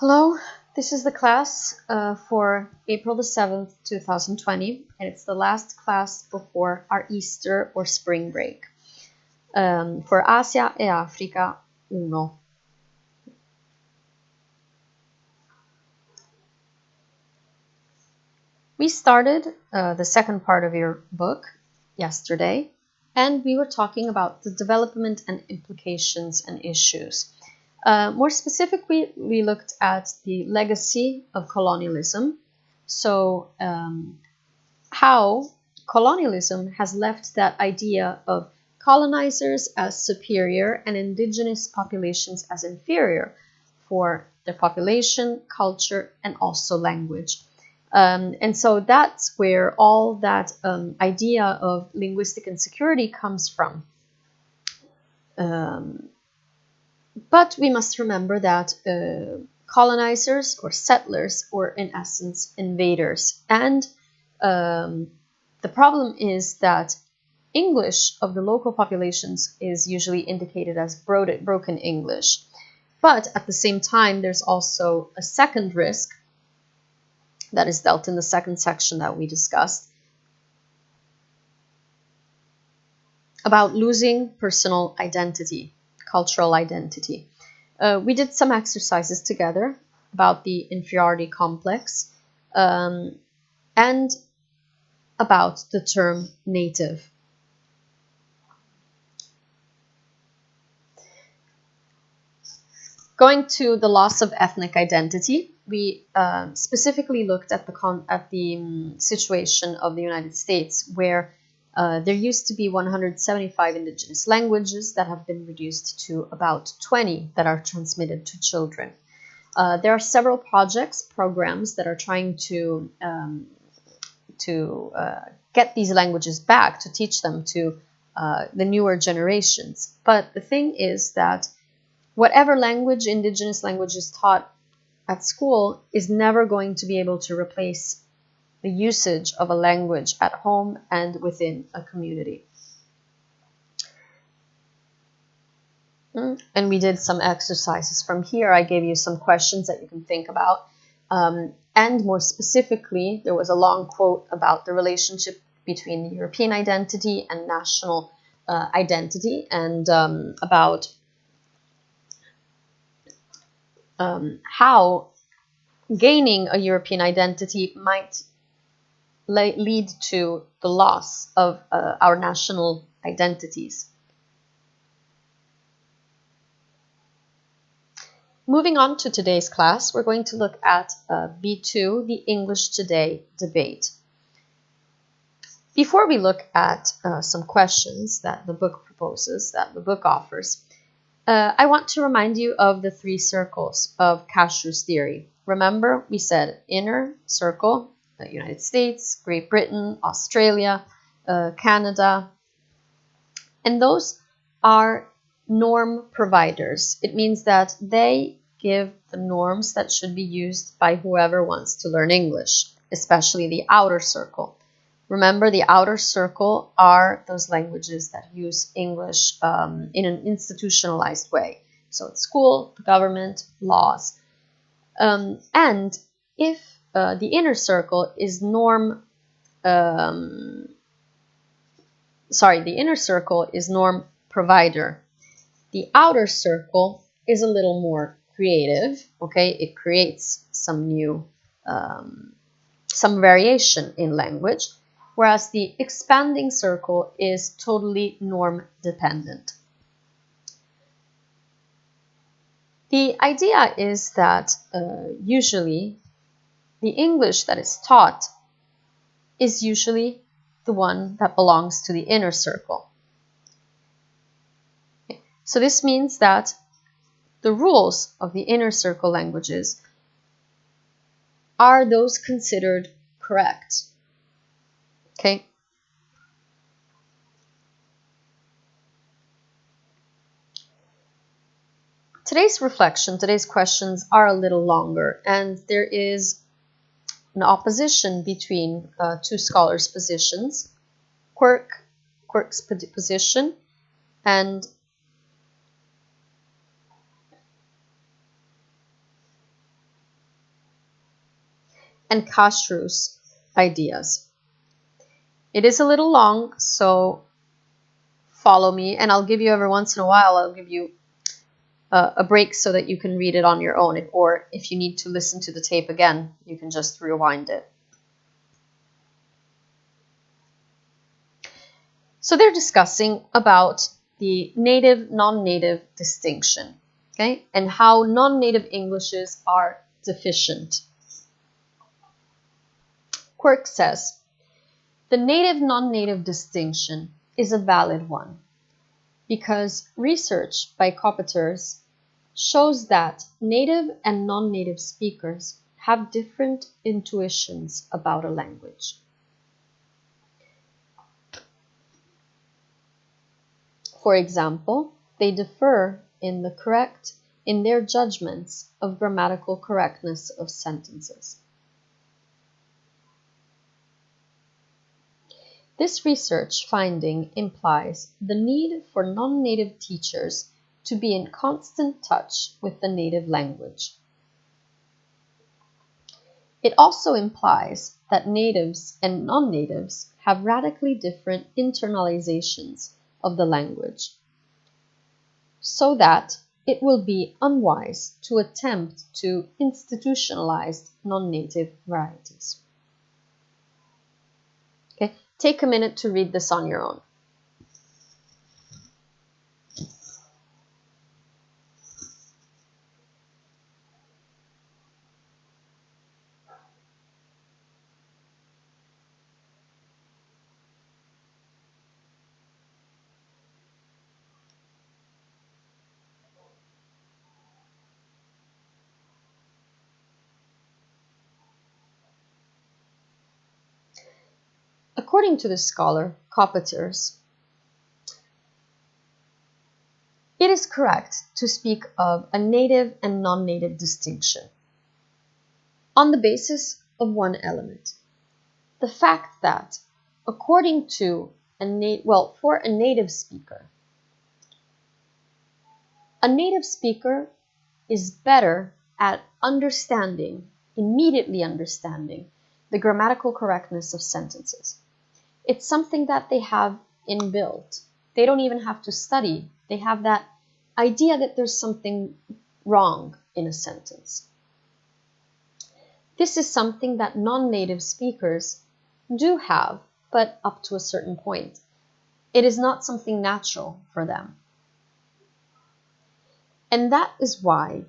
Hello, this is the class for April the 7th, 2020, and it's the last class before our Easter or spring break for Asia e Africa 1. We started the second part of your book yesterday, and we were talking about the development and implications and issues. More specifically, we looked at the legacy of colonialism. So how colonialism has left that idea of colonizers as superior and indigenous populations as inferior for their population, culture, and also language. And so that's where all that idea of linguistic insecurity comes from. But we must remember that colonizers or settlers were in essence invaders. And the problem is that English of the local populations is usually indicated as broken English. But at the same time, there's also a second risk that is dealt in the second section that we discussed about losing personal identity. Cultural identity. We did some exercises together about the inferiority complex and about the term native. Going to the loss of ethnic identity, we specifically looked at the situation of the United States, where there used to be 175 indigenous languages that have been reduced to about 20 that are transmitted to children. There are several programs that are trying to get these languages back, to teach them to the newer generations. But the thing is that whatever language, indigenous language, is taught at school is never going to be able to replace the usage of a language at home and within a community. And we did some exercises from here. I gave you some questions that you can think about. And more specifically, there was a long quote about the relationship between the European identity and national identity, and about how gaining a European identity might lead to the loss of our national identities. Moving on to today's class, we're going to look at B2, the English Today debate. Before we look at some questions that the book proposes, that the book offers, I want to remind you of the three circles of Cashew's theory. Remember, we said inner circle, the United States, Great Britain, Australia, Canada, and those are norm providers. It means that they give the norms that should be used by whoever wants to learn English, especially the outer circle. Remember, the outer circle are those languages that use English in an institutionalized way. So it's school, government, laws. And if the inner circle is norm provider. The outer circle is a little more creative, okay? It creates some new, some variation in language, whereas the expanding circle is totally norm dependent. The idea is that usually the English that is taught is usually the one that belongs to the inner circle. Okay. So this means that the rules of the inner circle languages are those considered correct. Okay. Today's reflection, today's questions are a little longer, and there is an opposition between two scholars' positions, Quirk's position and and Kashrus ideas. It is a little long, so follow me, and I'll give you every once in a while, I'll give you a break so that you can read it on your own, or if you need to listen to the tape again, you can just rewind it. So they're discussing about the native, non-native distinction, okay, and how non-native Englishes are deficient. Quirk says, the native, non-native distinction is a valid one because research by Copeters shows that native and non-native speakers have different intuitions about a language. For example, they differ in their judgments of grammatical correctness of sentences. This research finding implies the need for non-native teachers to be in constant touch with the native language. It also implies that natives and non-natives have radically different internalizations of the language, so that it will be unwise to attempt to institutionalize non-native varieties. Okay, take a minute to read this on your own. According to the scholar Copeters, it is correct to speak of a native and non-native distinction on the basis of one element. The fact that, according to for a native speaker is better at immediately understanding the grammatical correctness of sentences. It's something that they have inbuilt. They don't even have to study. They have that idea that there's something wrong in a sentence. This is something that non-native speakers do have, but up to a certain point. It is not something natural for them. And that is why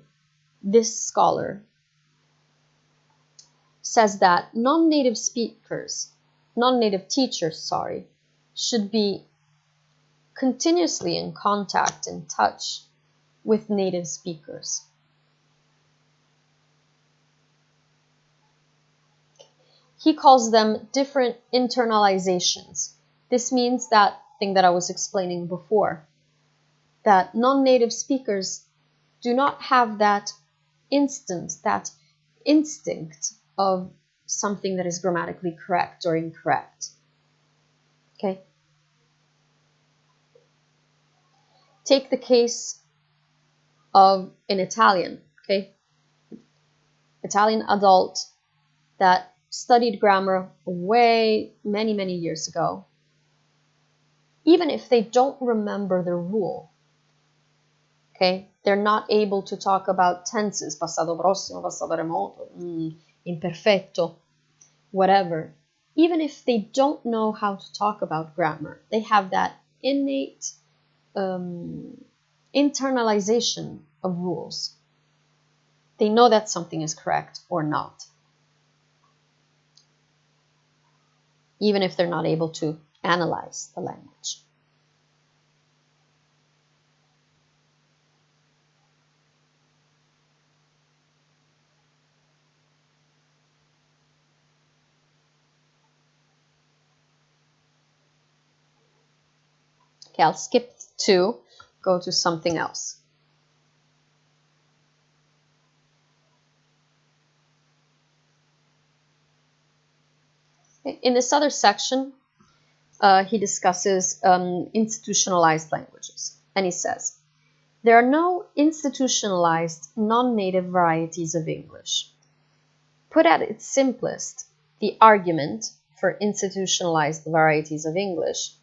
this scholar says that non-native teachers, should be continuously in contact and touch with native speakers. He calls them different internalizations. This means that thing that I was explaining before, that non-native speakers do not have that instinct of something that is grammatically correct or incorrect. Okay? Take the case of an Italian, okay? Italian adult that studied grammar many years ago. Even if they don't remember the rule, okay? They're not able to talk about tenses, passato prossimo, passato remoto, imperfetto, whatever. Even if they don't know how to talk about grammar, they have that innate internalization of rules. They know that something is correct or not, even if they're not able to analyze the language. Okay, I'll skip 2, go to something else. In this other section, he discusses institutionalized languages. And he says, there are no institutionalized non-native varieties of English. Put at its simplest, the argument for institutionalized varieties of English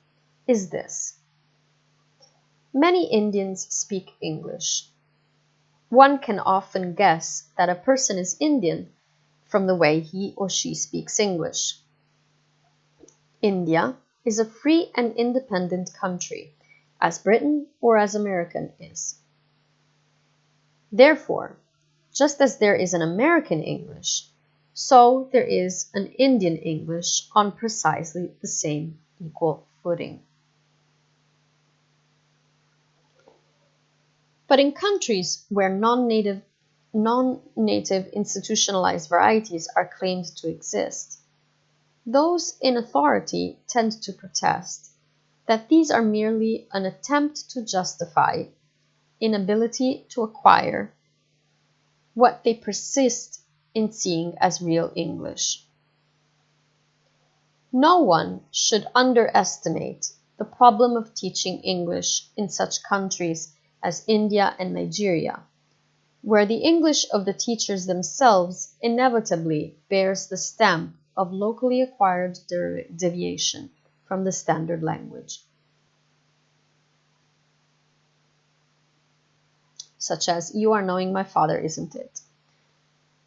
is this. Many Indians speak English. One can often guess that a person is Indian from the way he or she speaks English. India is a free and independent country, as Britain or as America is. Therefore, just as there is an American English, so there is an Indian English on precisely the same equal footing. But in countries where non-native institutionalized varieties are claimed to exist, those in authority tend to protest that these are merely an attempt to justify inability to acquire what they persist in seeing as real English. No one should underestimate the problem of teaching English in such countries as India and Nigeria, where the English of the teachers themselves inevitably bears the stamp of locally acquired deviation from the standard language, such as, "You are knowing my father, isn't it?"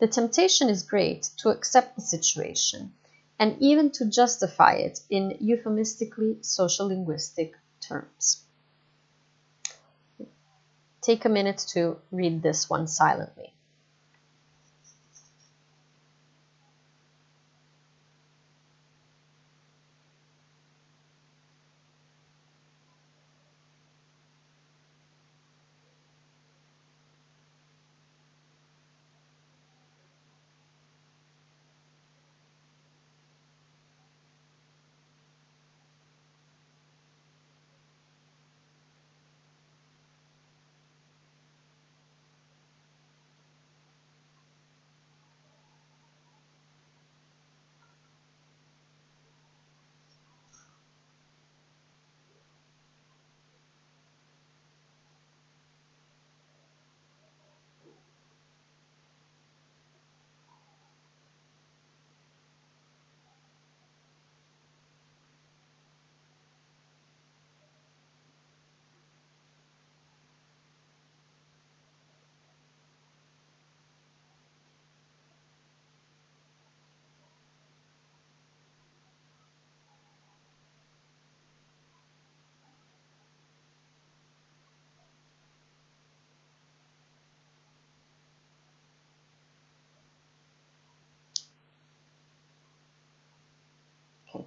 The temptation is great to accept the situation and even to justify it in euphemistically sociolinguistic terms. Take a minute to read this one silently. Okay.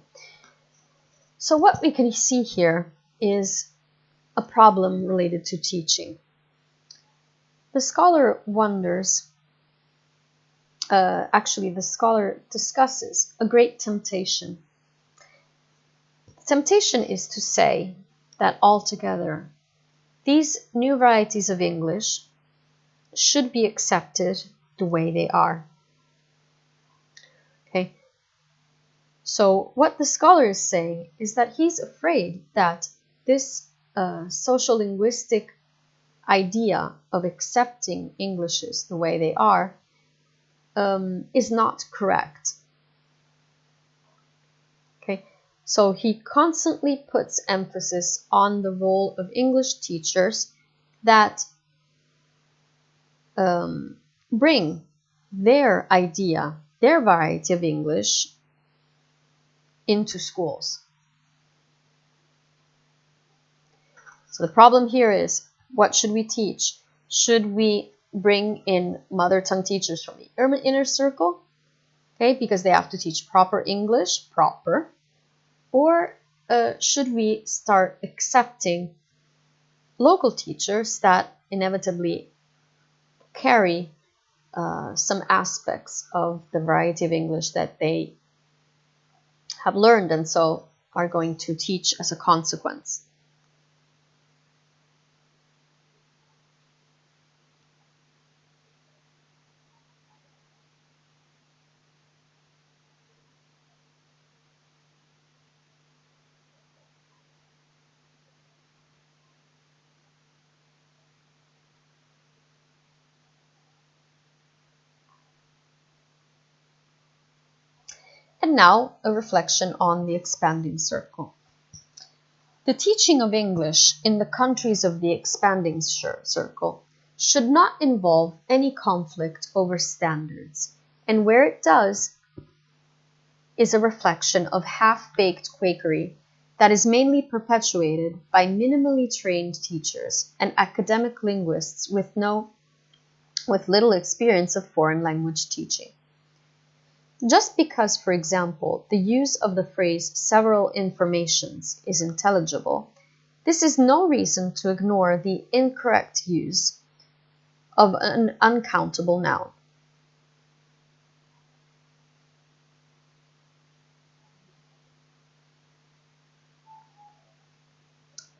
So what we can see here is a problem related to teaching. The scholar wonders, the scholar discusses a great temptation. Temptation is to say that altogether these new varieties of English should be accepted the way they are. Okay. So what the scholar is saying is that he's afraid that this social linguistic idea of accepting Englishes the way they are is not correct. Okay, so he constantly puts emphasis on the role of English teachers that bring their idea, their variety of English into schools. So the problem here is, what should we teach? Should we bring in mother tongue teachers from the inner circle? Okay, because they have to teach proper English, or should we start accepting local teachers that inevitably carry some aspects of the variety of English that they have learned and so are going to teach as a consequence? And now a reflection on the expanding circle. The teaching of English in the countries of the expanding circle should not involve any conflict over standards, and where it does is a reflection of half-baked Quakery that is mainly perpetuated by minimally trained teachers and academic linguists with little experience of foreign language teaching. Just because, for example, the use of the phrase several informations is intelligible, this is no reason to ignore the incorrect use of an uncountable noun.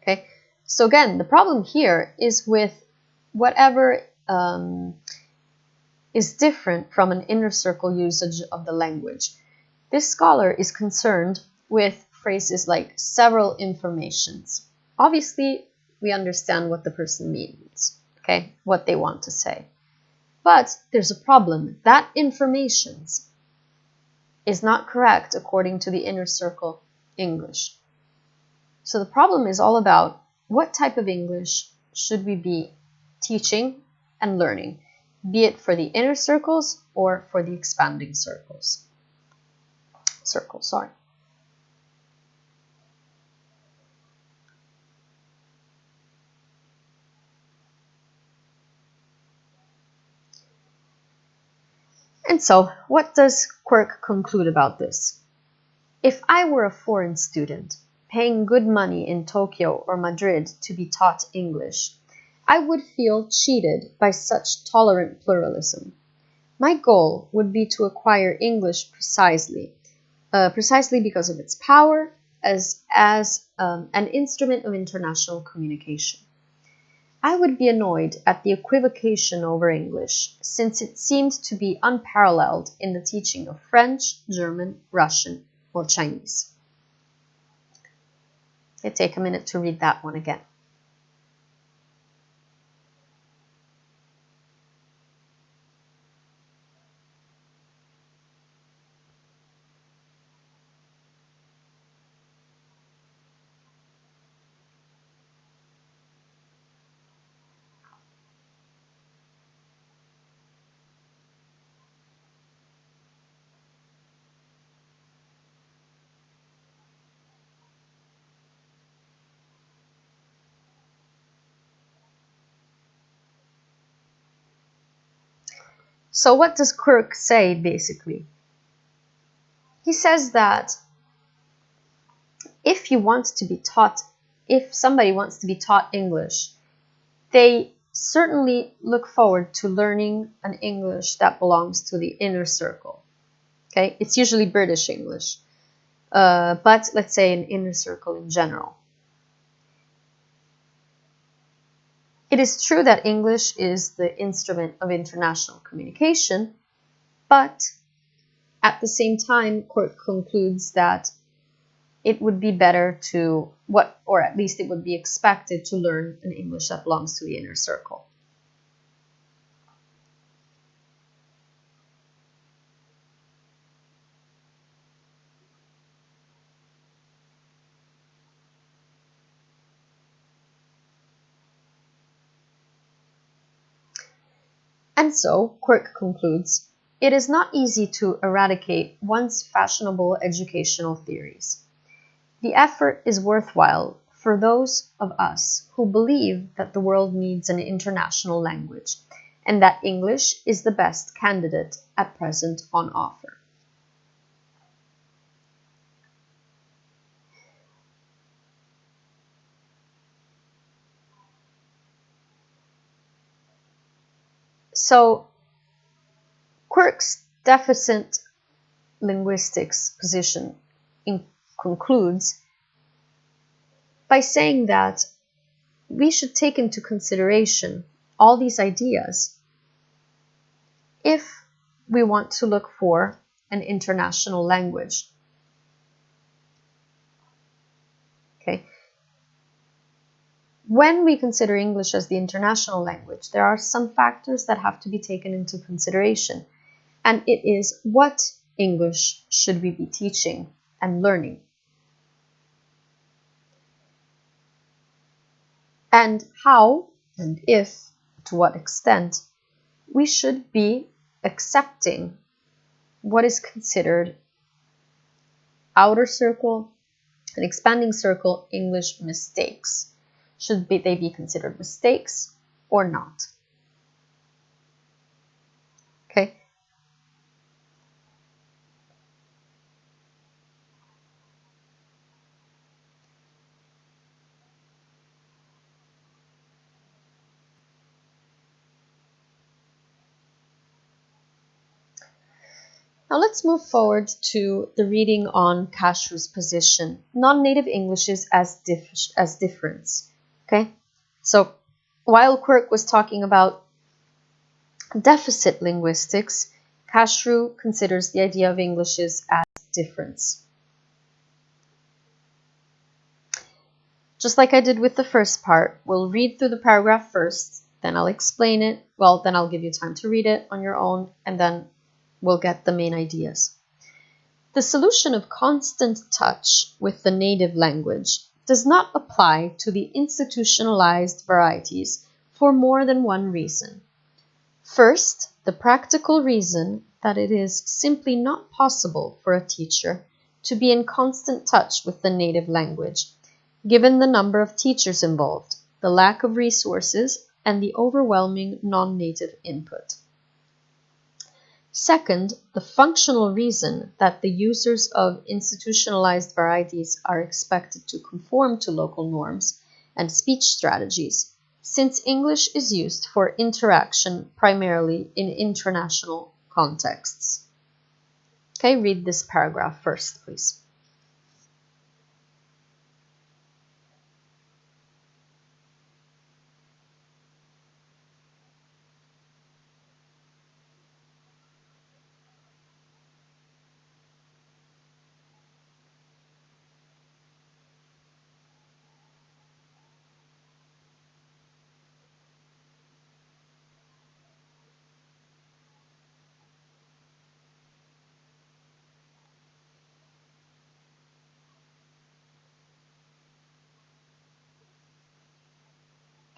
Okay, so again, the problem here is with whatever is different from an inner circle usage of the language. This scholar is concerned with phrases like several informations. Obviously, we understand what the person means, okay, what they want to say. But there's a problem. That informations is not correct according to the inner circle English. So the problem is all about what type of English should we be teaching and learning, be it for the inner circles or for the expanding circles. And so, what does Quirk conclude about this? If I were a foreign student, paying good money in Tokyo or Madrid to be taught English, I would feel cheated by such tolerant pluralism. My goal would be to acquire English precisely because of its power as an instrument of international communication. I would be annoyed at the equivocation over English, since it seemed to be unparalleled in the teaching of French, German, Russian, or Chinese. Okay, take a minute to read that one again. So what does Quirk say, basically? He says that if somebody wants to be taught English, they certainly look forward to learning an English that belongs to the inner circle. Okay, it's usually British English, but let's say an inner circle in general. It is true that English is the instrument of international communication, but at the same time, Quirk concludes that it would be better to, or at least it would be expected to learn an English that belongs to the inner circle. And so, Quirk concludes, it is not easy to eradicate once fashionable educational theories. The effort is worthwhile for those of us who believe that the world needs an international language and that English is the best candidate at present on offer. So, Quirk's deficit linguistics position concludes by saying that we should take into consideration all these ideas if we want to look for an international language. Okay. When we consider English as the international language, there are some factors that have to be taken into consideration. And it is what English should we be teaching and learning? And how, and if, to what extent, we should be accepting what is considered outer circle and expanding circle English mistakes. Should they be considered mistakes or not? Okay. Now let's move forward to the reading on Cashru's position, non-native Englishes as difference. Okay, so while Quirk was talking about deficit linguistics, Cashru considers the idea of Englishes as difference. Just like I did with the first part, we'll read through the paragraph first, then I'll explain it. Well, then I'll give you time to read it on your own, and then we'll get the main ideas. The solution of constant touch with the native language does not apply to the institutionalized varieties for more than one reason. First, the practical reason that it is simply not possible for a teacher to be in constant touch with the native language, given the number of teachers involved, the lack of resources, and the overwhelming non-native input. Second, the functional reason that the users of institutionalized varieties are expected to conform to local norms and speech strategies, since English is used for interaction primarily in international contexts. Okay, read this paragraph first, please.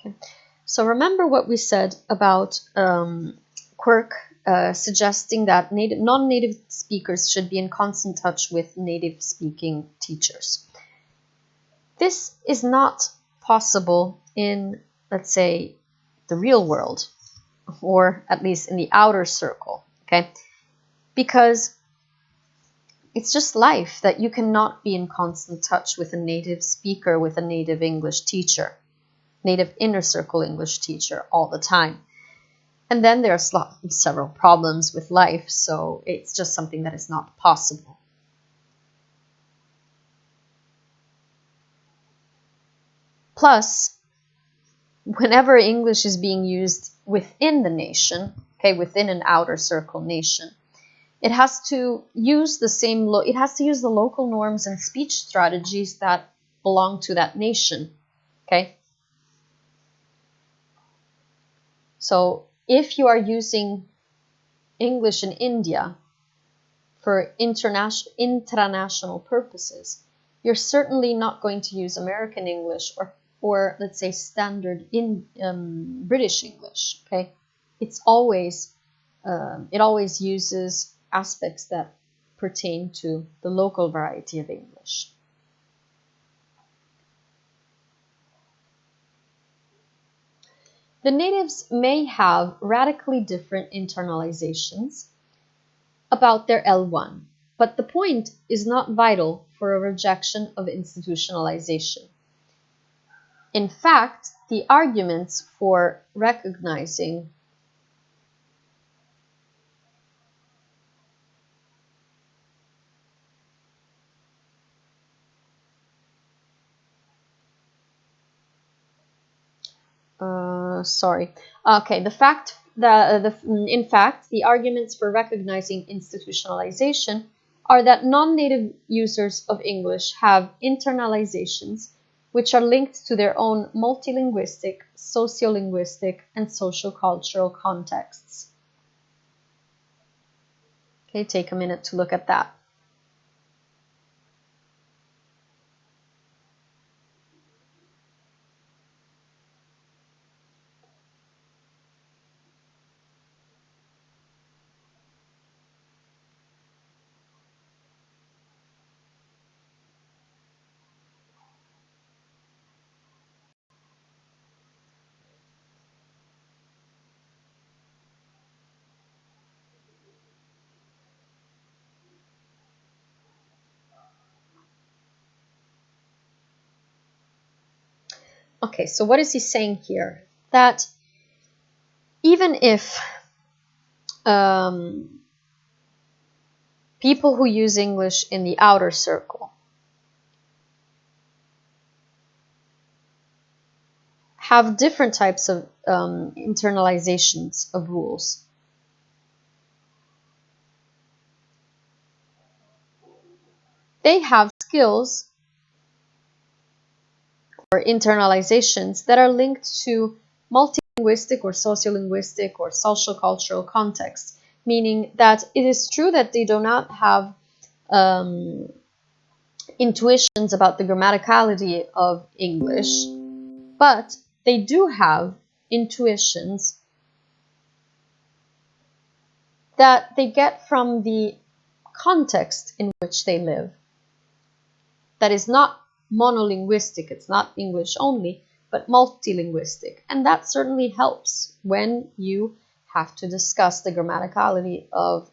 Okay. So remember what we said about Quirk suggesting that non-native speakers should be in constant touch with native-speaking teachers. This is not possible in, let's say, the real world, or at least in the outer circle, okay? Because it's just life that you cannot be in constant touch with a native speaker, with a native English teacher, native inner circle English teacher all the time. And then there's several problems with life, so it's just something that is not possible. Plus, whenever English is being used within the nation, okay, within an outer circle nation, it has to use the local norms and speech strategies that belong to that nation, okay? So if you are using English in India for international purposes, you're certainly not going to use American English or let's say standard British English, okay? It always uses aspects that pertain to the local variety of English. The natives may have radically different internalizations about their L1, but the point is not vital for a rejection of institutionalization. In fact, the arguments for recognizing in fact, the arguments for recognizing institutionalization are that non-native users of English have internalizations which are linked to their own multilinguistic, sociolinguistic, and social-cultural contexts. Okay, take a minute to look at that. Okay, so what is he saying here? That even if people who use English in the outer circle have different types of internalizations of rules. They have skills or internalizations that are linked to multilinguistic or sociolinguistic or social cultural context, meaning that it is true that they do not have intuitions about the grammaticality of English, but they do have intuitions that they get from the context in which they live. That is not monolinguistic, it's not English only, but multilinguistic. And that certainly helps when you have to discuss the grammaticality of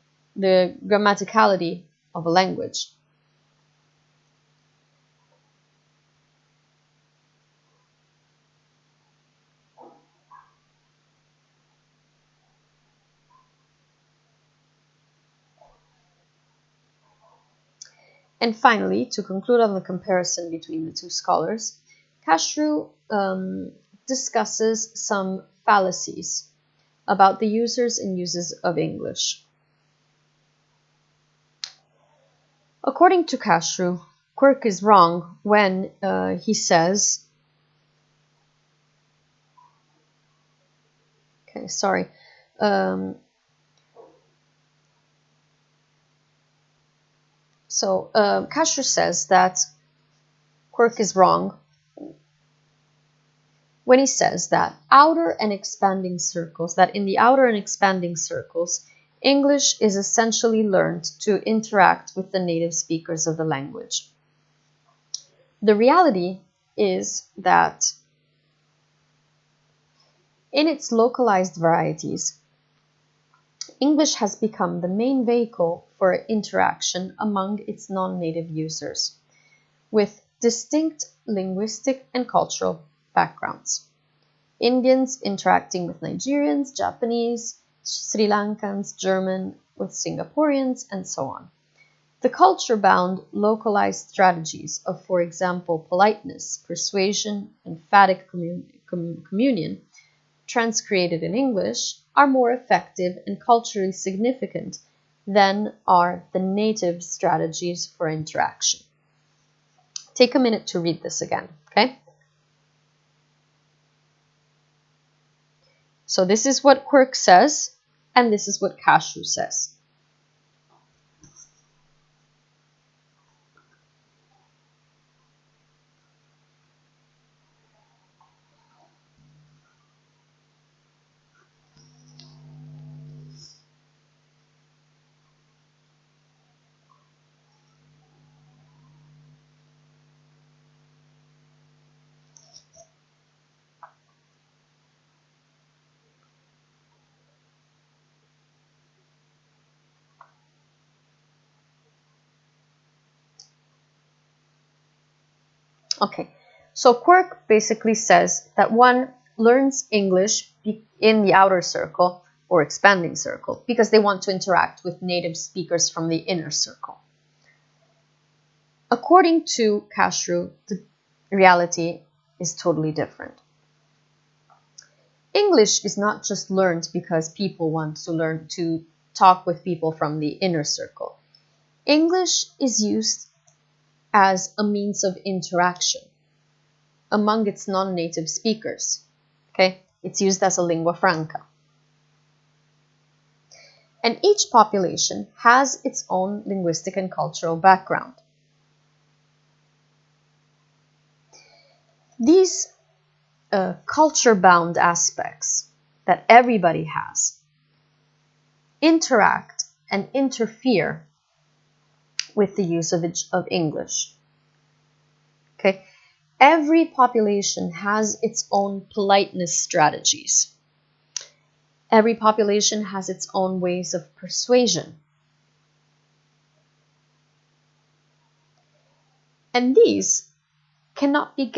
a language. And finally, to conclude on the comparison between the two scholars, Cashrew discusses some fallacies about the users and uses of English. According to Cashrew, Quirk is wrong when he says, okay, sorry, Cashrew says that Quirk is wrong when he says that in the outer and expanding circles, English is essentially learned to interact with the native speakers of the language. The reality is that in its localized varieties, English has become the main vehicle for interaction among its non-native users, with distinct linguistic and cultural backgrounds. Indians interacting with Nigerians, Japanese, Sri Lankans, German with Singaporeans, and so on. The culture-bound, localized strategies of, for example, politeness, persuasion, emphatic communion, transcreated in English, are more effective and culturally significant than are the native strategies for interaction. Take a minute to read this again, okay? So this is what Quirk says, and this is what Cashrew says. Okay, so Quirk basically says that one learns English in the outer circle or expanding circle because they want to interact with native speakers from the inner circle. According to Cashrew, the reality is totally different. English is not just learned because people want to learn to talk with people from the inner circle. English is used as a means of interaction among its non-native speakers. Okay, it's used as a lingua franca. And each population has its own linguistic and cultural background. These culture-bound aspects that everybody has interact and interfere with the use of English. Okay? Every population has its own politeness strategies. Every population has its own ways of persuasion. And these cannot be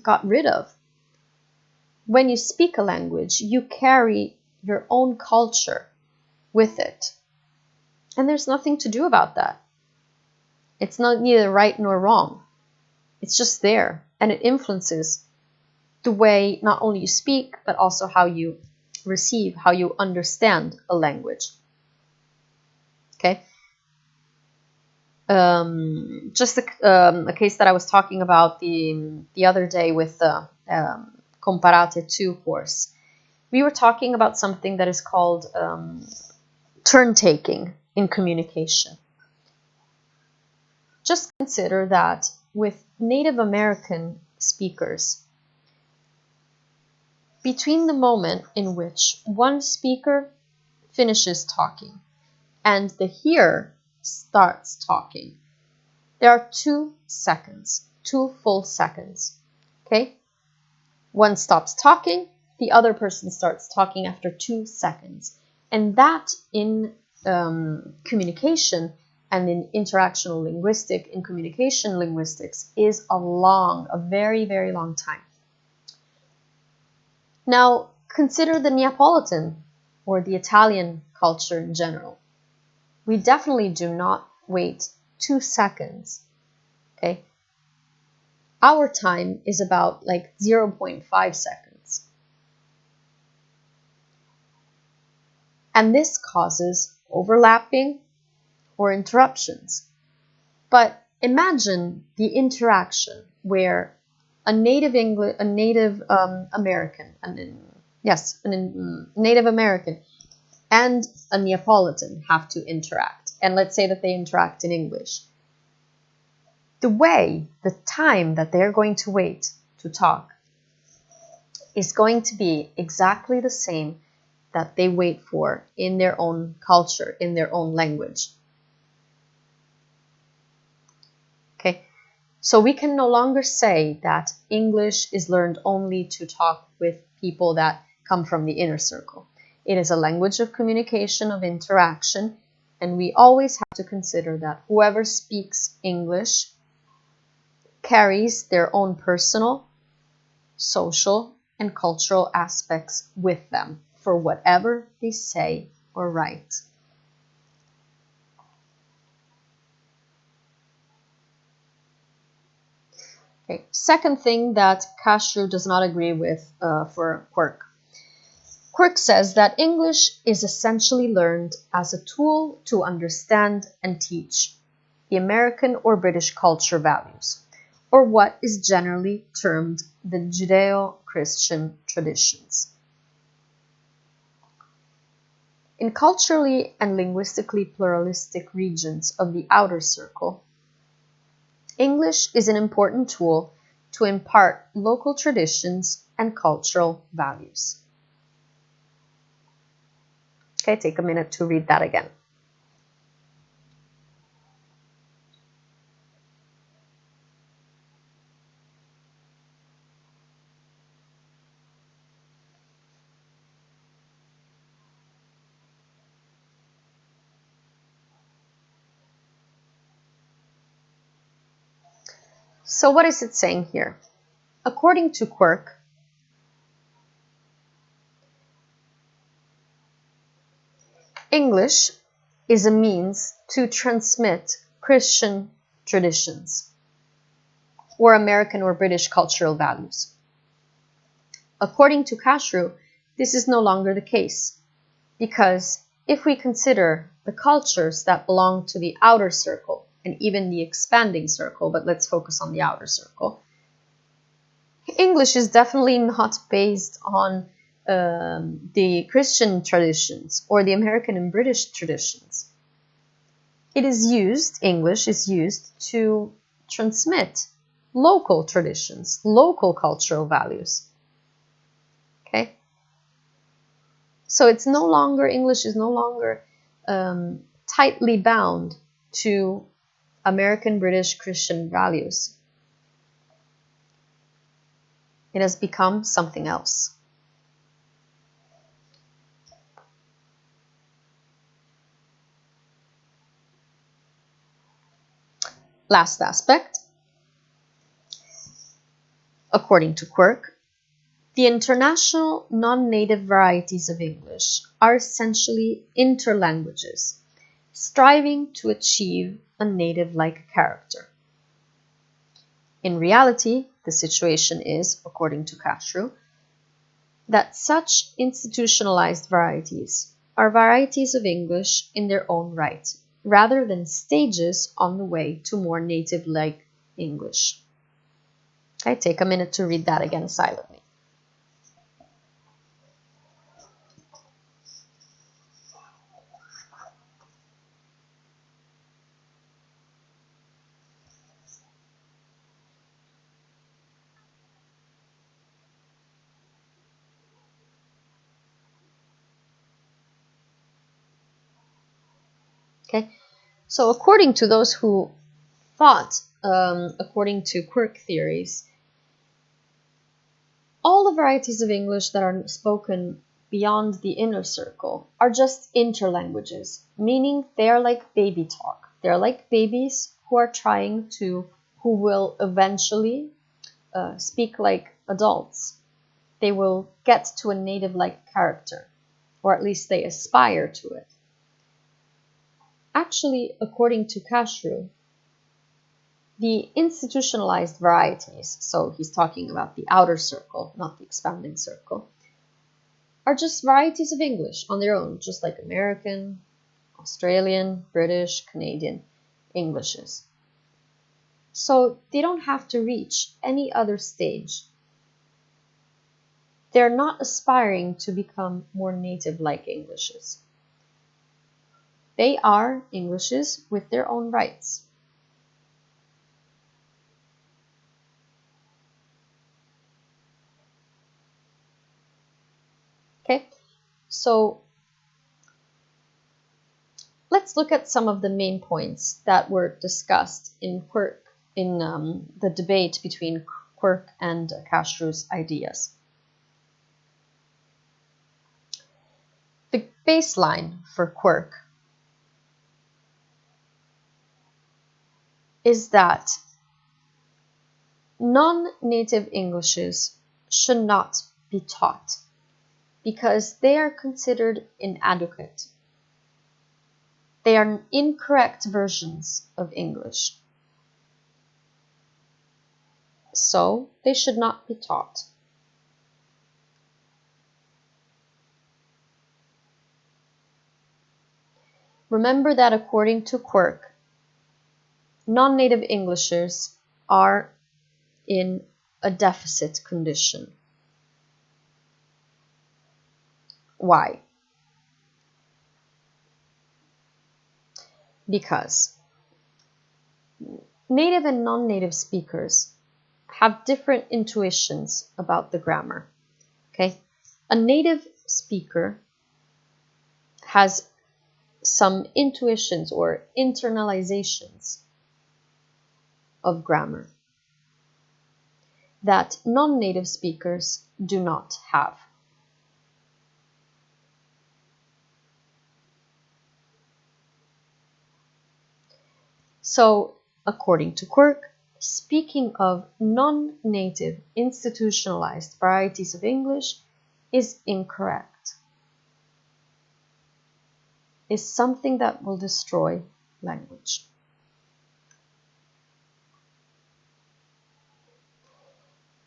got rid of. When you speak a language, you carry your own culture with it. And there's nothing to do about that. It's not neither right nor wrong. It's just there, and it influences the way not only you speak, but also how you receive, how you understand a language. Okay? Just a case that I was talking about the other day with the Comparate 2 course. We were talking about something that is called turn-taking in communication. Just consider that with Native American speakers, between the moment in which one speaker finishes talking and the hearer starts talking, there are 2 seconds, 2 full seconds. Okay? One stops talking, the other person starts talking after 2 seconds. And that in communication and in interactional linguistics, in communication linguistics, is a very, very long time. Now, consider the Neapolitan or the Italian culture in general. We definitely do not wait 2 seconds. Okay? Our time is about like 0.5 seconds. And this causes overlapping or interruptions. But imagine the interaction where a Native American and a Neapolitan have to interact. And let's say that they interact in English. The time that they're going to wait to talk is going to be exactly the same that they wait for in their own culture, in their own language. Okay, so we can no longer say that English is learned only to talk with people that come from the inner circle. It is a language of communication, of interaction, and we always have to consider that whoever speaks English carries their own personal, social, and cultural aspects with them for whatever they say or write. Okay. Second thing that Castro does not agree with for Quirk. Quirk says that English is essentially learned as a tool to understand and teach the American or British culture values, or what is generally termed the Judeo-Christian traditions. In culturally and linguistically pluralistic regions of the outer circle, English is an important tool to impart local traditions and cultural values. Okay, take a minute to read that again. So what is it saying here? According to Quirk, English is a means to transmit Christian traditions or American or British cultural values. According to Castro, this is no longer the case, because if we consider the cultures that belong to the outer circle and even the expanding circle, but let's focus on the outer circle, English is definitely not based on the Christian traditions or the American and British traditions. It is used, English is used to transmit local traditions, local cultural values. Okay? So it's no longer, English is no longer tightly bound to American, British, Christian values. It has become something else. Last aspect, according to Quirk, the international non-native varieties of English are essentially interlanguages, striving to achieve a native-like character. In reality, the situation is, according to Cashrew, that such institutionalized varieties are varieties of English in their own right, rather than stages on the way to more native-like English. Okay, take a minute to read that again silently. Okay, so according to those who thought, according to Quirk theories, all the varieties of English that are spoken beyond the inner circle are just interlanguages, meaning they are like baby talk. They're like babies who will eventually speak like adults. They will get to a native-like character, or at least they aspire to it. Actually, according to Cashrew, the institutionalized varieties, so he's talking about the outer circle, not the expanding circle, are just varieties of English on their own, just like American, Australian, British, Canadian Englishes. So they don't have to reach any other stage. They're not aspiring to become more native-like Englishes. They are Englishes with their own rights. Okay, so let's look at some of the main points that were discussed in the debate between Quirk and Cashrew's ideas. The baseline for Quirk is that non-native Englishes should not be taught because they are considered inadequate. They are incorrect versions of English. So they should not be taught. Remember that according to Quirk, non-native Englishers are in a deficit condition. Why? Because native and non-native speakers have different intuitions about the grammar. Okay? A native speaker has some intuitions or internalizations of grammar that non-native speakers do not have. So, according to Quirk, speaking of non-native institutionalized varieties of English is incorrect, is something that will destroy language.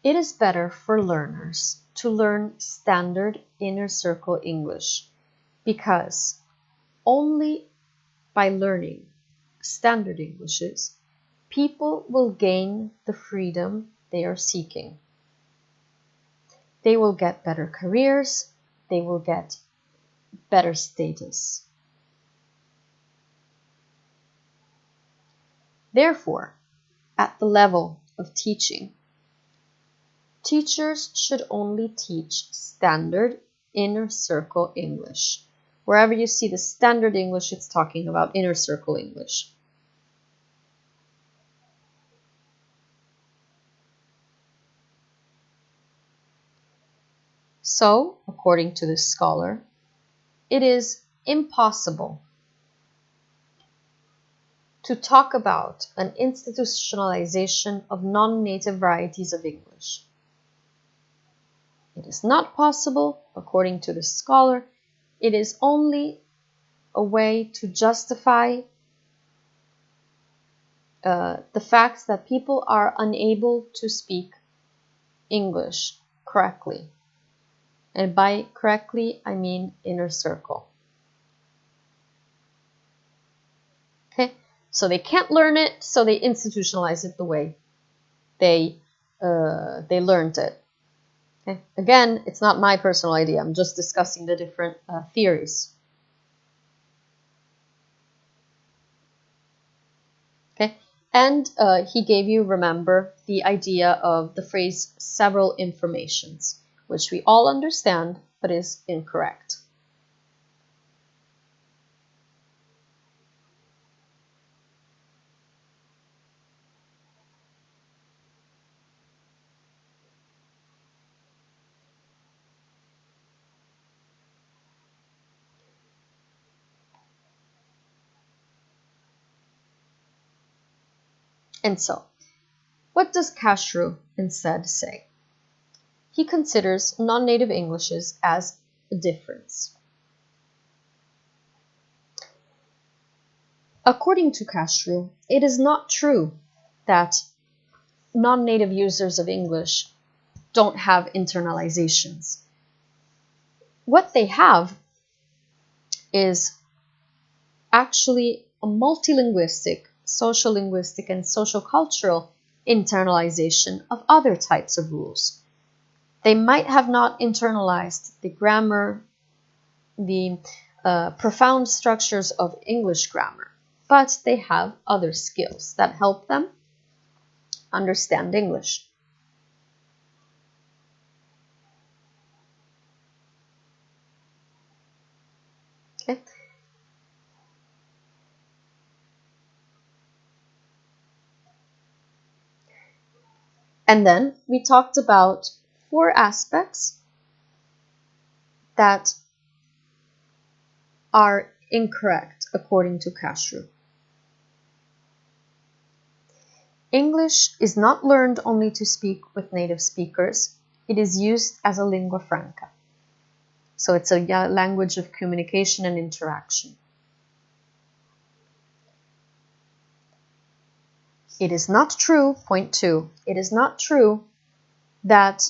It is better for learners to learn standard inner circle English because only by learning standard Englishes, people will gain the freedom they are seeking. They will get better careers, they will get better status. Therefore, at the level of teaching, teachers should only teach standard inner circle English. Wherever you see the standard English, it's talking about inner circle English. So, according to this scholar, it is impossible to talk about an institutionalization of non-native varieties of English. It is not possible, according to this scholar. It is only a way to justify the fact that people are unable to speak English correctly. And by correctly, I mean inner circle. Okay, so they can't learn it, so they institutionalize it the way they learned it. Okay, again, it's not my personal idea. I'm just discussing the different theories. Okay, and he gave you, remember, the idea of the phrase several informations, which we all understand, but is incorrect. And so, what does Cashrew instead say? He considers non-native Englishes as a difference. According to Cashrew, it is not true that non-native users of English don't have internalizations. What they have is actually a multilinguistic, social-linguistic, and social-cultural internalization of other types of rules. They might have not internalized the grammar, the profound structures of English grammar, but they have other skills that help them understand English. Okay. And then we talked about 4 aspects that are incorrect according to Cashrew. English is not learned only to speak with native speakers. It is used as a lingua franca. So it's a language of communication and interaction. It is not true, point 2, it is not true that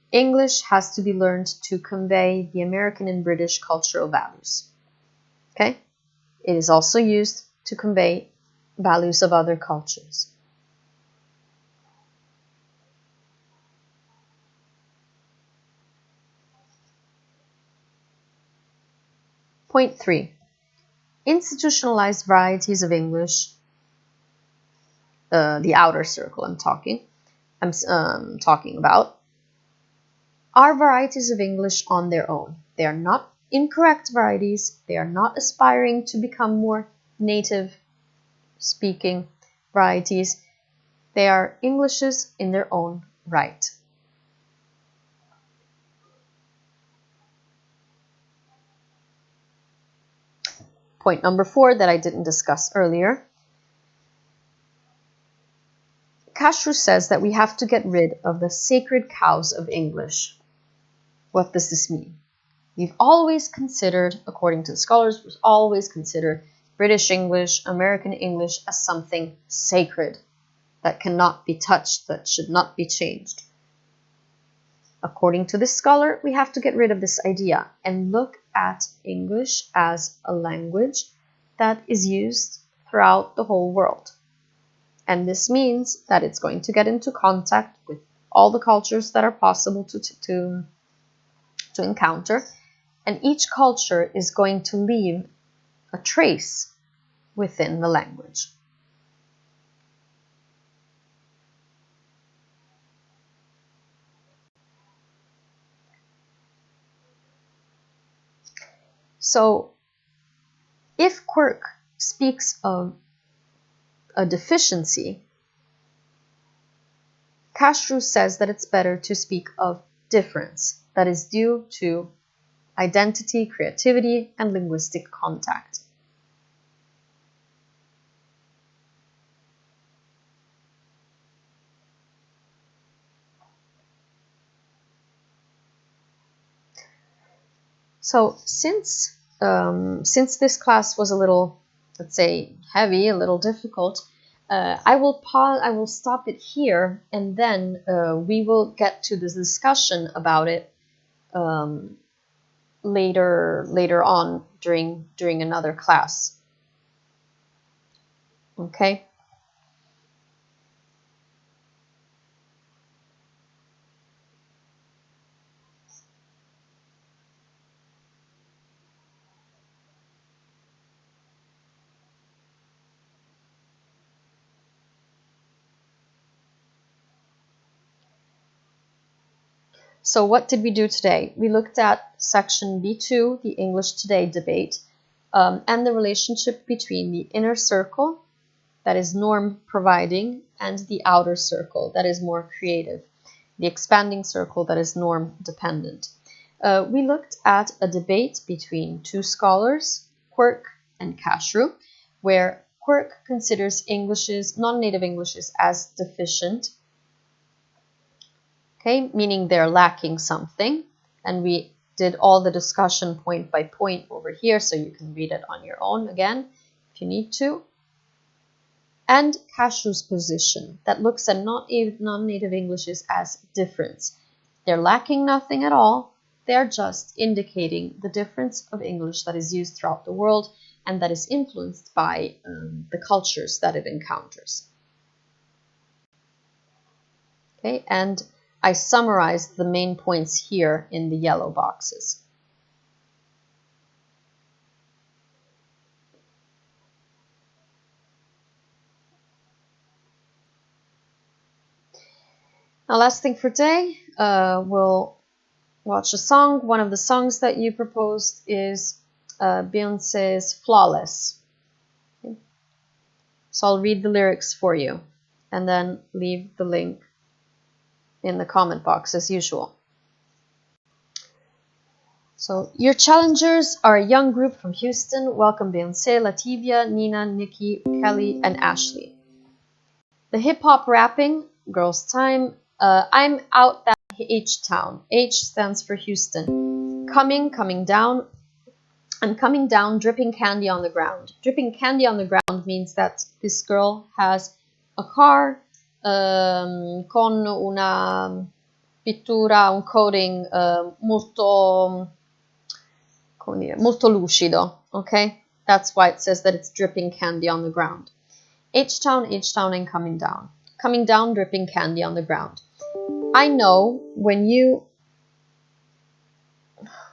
English has to be learned to convey the American and British cultural values. Okay? It is also used to convey values of other cultures. Point 3. Institutionalized varieties of English, the outer circle I'm talking about, are varieties of English on their own. They are not incorrect varieties. They are not aspiring to become more native speaking varieties. They are Englishes in their own right. Point number 4 that I didn't discuss earlier. Cashrew says that we have to get rid of the sacred cows of English. What does this mean? We've always considered, according to the scholars, we've always considered British English, American English as something sacred that cannot be touched, that should not be changed. According to this scholar, we have to get rid of this idea and look at English as a language that is used throughout the whole world. And this means that it's going to get into contact with all the cultures that are possible to encounter. and each culture is going to leave a trace within the language. So, if quirk speaks of a deficiency, Castro says that it's better to speak of difference that is due to identity, creativity, and linguistic contact. So since this class was a little, let's say, heavy, a little difficult, I will stop it here, and then we will get to this discussion about it later on during another class. Okay. So what did we do today? We looked at section B2, the English Today debate, and the relationship between the inner circle, that is norm providing, and the outer circle, that is more creative, the expanding circle, that is norm dependent. We looked at a debate between two scholars, Quirk and Cashrew, where Quirk considers non-native Englishes as deficient, okay, meaning they're lacking something, and we did all the discussion point by point over here, so you can read it on your own again if you need to. And Cashrew's position that looks at non-native Englishes as difference. They're lacking nothing at all. They're just indicating the difference of English that is used throughout the world and that is influenced by the cultures that it encounters. Okay, and I summarized the main points here in the yellow boxes. Now, last thing for today, we'll watch a song. One of the songs that you proposed is Beyoncé's Flawless. Okay. So I'll read the lyrics for you and then leave the link in the comment box as usual. So, your challengers are a young group from Houston. Welcome Beyoncé, Lativia, Nina, Nikki, Kelly, and Ashley. The hip-hop rapping, girls' time. I'm out that H-town. H stands for Houston. Coming down. I'm coming down, dripping candy on the ground. Dripping candy on the ground means that this girl has a car con una pittura, un coating molto lucido, okay? That's why it says that it's dripping candy on the ground. H-town, and coming down. Coming down, dripping candy on the ground. I know when you...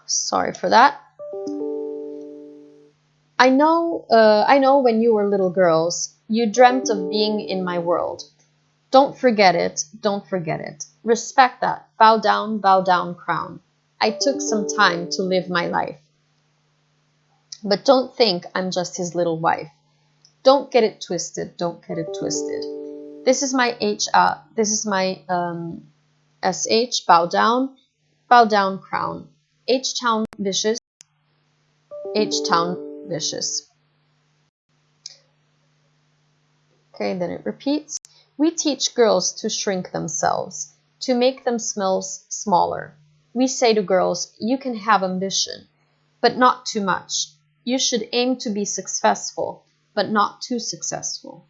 Sorry for that. I know when you were little girls, you dreamt of being in my world. Don't forget it, don't forget it. Respect that. Bow down, crown. I took some time to live my life. But don't think I'm just his little wife. Don't get it twisted, don't get it twisted. This is my SH, bow down, crown. H-town, vicious, H-town, vicious. Okay, then it repeats. We teach girls to shrink themselves, to make themselves smaller. We say to girls, you can have ambition, but not too much. You should aim to be successful, but not too successful.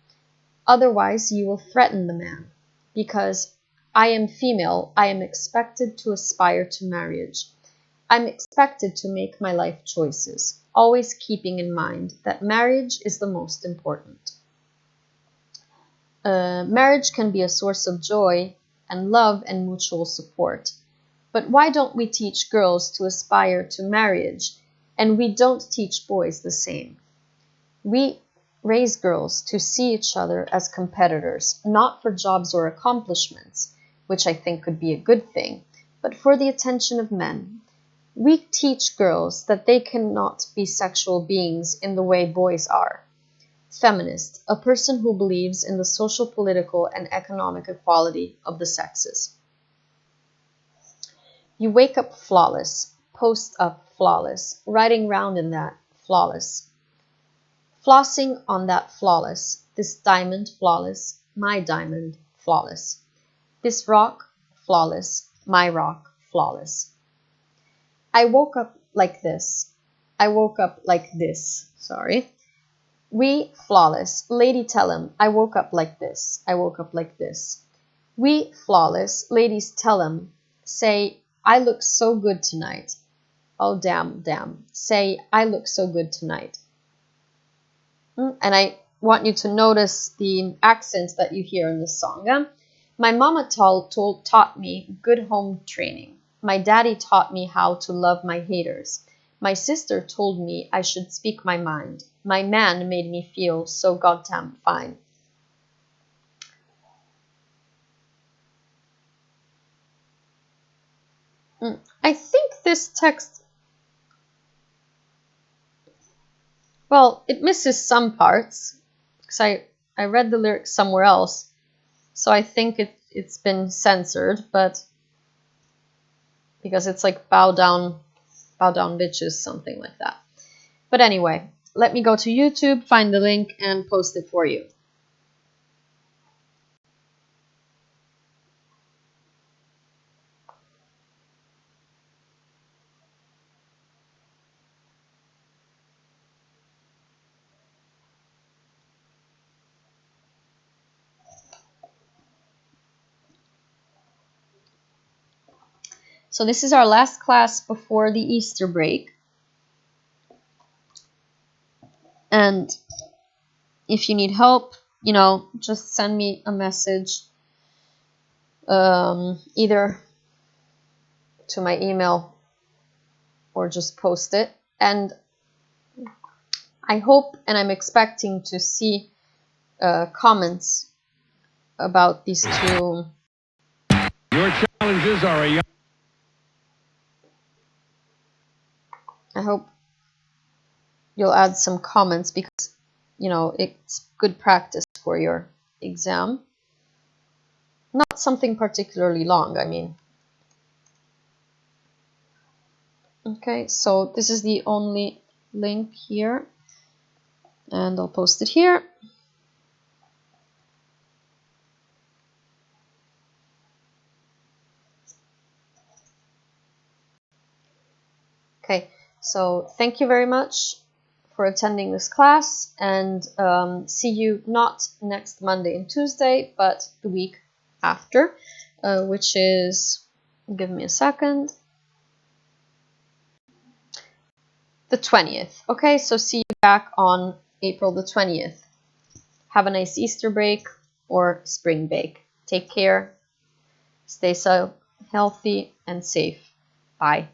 Otherwise, you will threaten the man, because I am female, I am expected to aspire to marriage. I'm expected to make my life choices, always keeping in mind that marriage is the most important. Marriage can be a source of joy and love and mutual support. But why don't we teach girls to aspire to marriage, and we don't teach boys the same? We raise girls to see each other as competitors, not for jobs or accomplishments, which I think could be a good thing, but for the attention of men. We teach girls that they cannot be sexual beings in the way boys are. Feminist, a person who believes in the social, political, and economic equality of the sexes. You wake up flawless, post up flawless, riding round in that flawless. Flossing on that flawless, this diamond flawless, my diamond flawless. This rock flawless, my rock flawless. I woke up like this. I woke up like this. Sorry. We flawless. Lady tell him, I woke up like this. I woke up like this. We flawless. Ladies tell him, say, I look so good tonight. Oh, damn, damn. Say, I look so good tonight. And I want you to notice the accents that you hear in this song. My mama taught me good home training. My daddy taught me how to love my haters. My sister told me I should speak my mind. My man made me feel so goddamn fine. I think this text, well, it misses some parts because I read the lyrics somewhere else. So I think it's been censored, but because it's like bow down bitches, something like that. But anyway, let me go to YouTube, find the link, and post it for you. So this is our last class before the Easter break. And if you need help, just send me a message either to my email or just post it. And I hope and I'm expecting to see comments about these two. Your challenges are a I hope you'll add some comments because, it's good practice for your exam. Not something particularly long, I mean. Okay, so this is the only link here. And I'll post it here. Okay, so thank you very much for attending this class, and see you not next Monday and Tuesday, but the week after, which is, give me a second, the 20th. Okay, so see you back on April the 20th. Have a nice Easter break or spring break. Take care, stay so healthy and safe. Bye.